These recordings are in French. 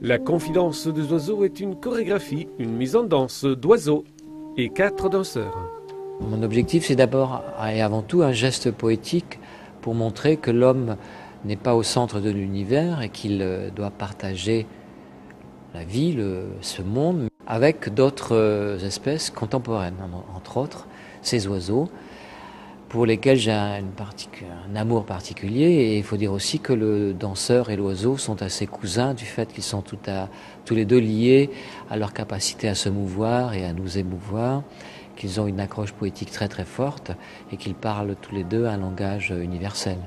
La confidence des oiseaux est une chorégraphie, une mise en danse d'oiseaux et 4 danseurs. Mon objectif, c'est d'abord et avant tout un geste poétique pour montrer que l'homme n'est pas au centre de l'univers et qu'il doit partager la vie, ce monde, avec d'autres espèces contemporaines, entre autres ces oiseaux, pour lesquels j'ai un amour particulier. Et il faut dire aussi que le danseur et l'oiseau sont assez cousins du fait qu'ils sont tous les deux liés à leur capacité à se mouvoir et à nous émouvoir, qu'ils ont une accroche poétique très très forte et qu'ils parlent tous les deux un langage universel.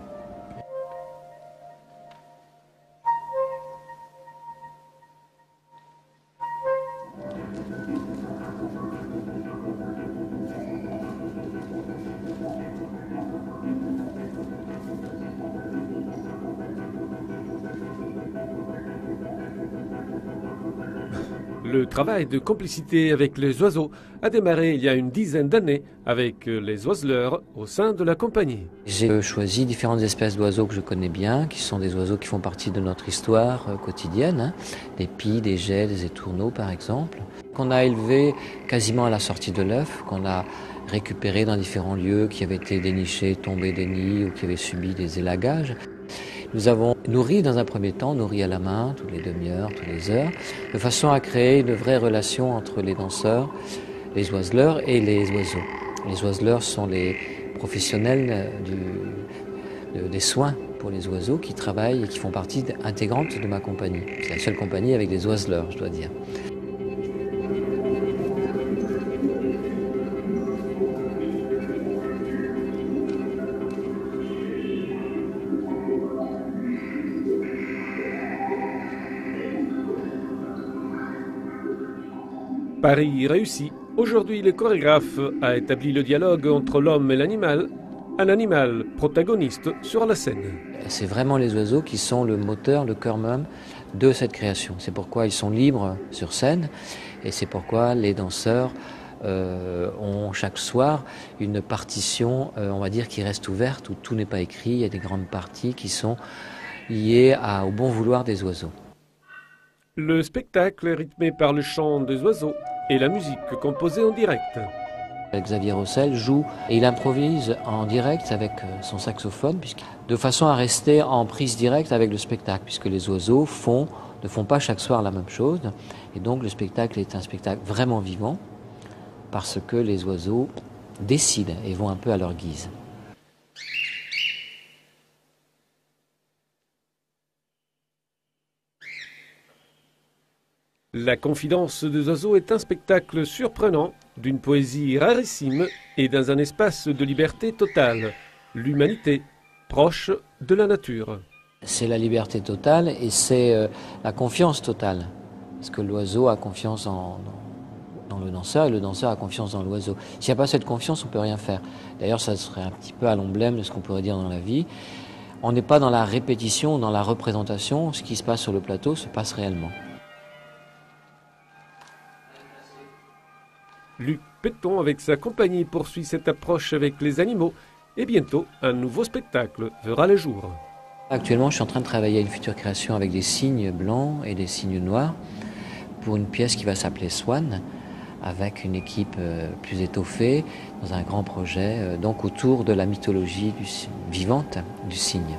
Le travail de complicité avec les oiseaux a démarré il y a une dizaine d'années avec les oiseleurs au sein de la compagnie. J'ai choisi différentes espèces d'oiseaux que je connais bien, qui sont des oiseaux qui font partie de notre histoire quotidienne, des pies, des geais, des étourneaux par exemple, qu'on a élevés quasiment à la sortie de l'œuf, qu'on a récupérés dans différents lieux qui avaient été dénichés, tombés des nids ou qui avaient subi des élagages. Nous avons nourri dans un premier temps, nourri à la main, toutes les demi-heures, toutes les heures, de façon à créer une vraie relation entre les danseurs, les oiseleurs et les oiseaux. Les oiseleurs sont les professionnels des soins pour les oiseaux qui travaillent et qui font partie intégrante de ma compagnie. C'est la seule compagnie avec des oiseleurs, je dois dire. Paris réussi. Aujourd'hui, le chorégraphe a établi le dialogue entre l'homme et l'animal, un animal protagoniste sur la scène. C'est vraiment les oiseaux qui sont le moteur, le cœur même de cette création. C'est pourquoi ils sont libres sur scène et c'est pourquoi les danseurs ont chaque soir une partition, on va dire, qui reste ouverte, où tout n'est pas écrit. Il y a des grandes parties qui sont liées au bon vouloir des oiseaux. Le spectacle est rythmé par le chant des oiseaux et la musique composée en direct. Xavier Rossel joue et il improvise en direct avec son saxophone, de façon à rester en prise directe avec le spectacle, puisque les oiseaux ne font pas chaque soir la même chose. Et donc le spectacle est un spectacle vraiment vivant, parce que les oiseaux décident et vont un peu à leur guise. La confidence des oiseaux est un spectacle surprenant, d'une poésie rarissime et dans un espace de liberté totale. L'humanité, proche de la nature. C'est la liberté totale et c'est la confiance totale. Parce que l'oiseau a confiance dans le danseur et le danseur a confiance dans l'oiseau. S'il n'y a pas cette confiance, on ne peut rien faire. D'ailleurs, ça serait un petit peu à l'emblème de ce qu'on pourrait dire dans la vie. On n'est pas dans la répétition, dans la représentation. Ce qui se passe sur le plateau se passe réellement. Luc Péton, avec sa compagnie, poursuit cette approche avec les animaux et bientôt, un nouveau spectacle verra le jour. Actuellement, je suis en train de travailler à une future création avec des cygnes blancs et des cygnes noirs pour une pièce qui va s'appeler Swan, avec une équipe plus étoffée dans un grand projet, donc autour de la mythologie vivante du cygne.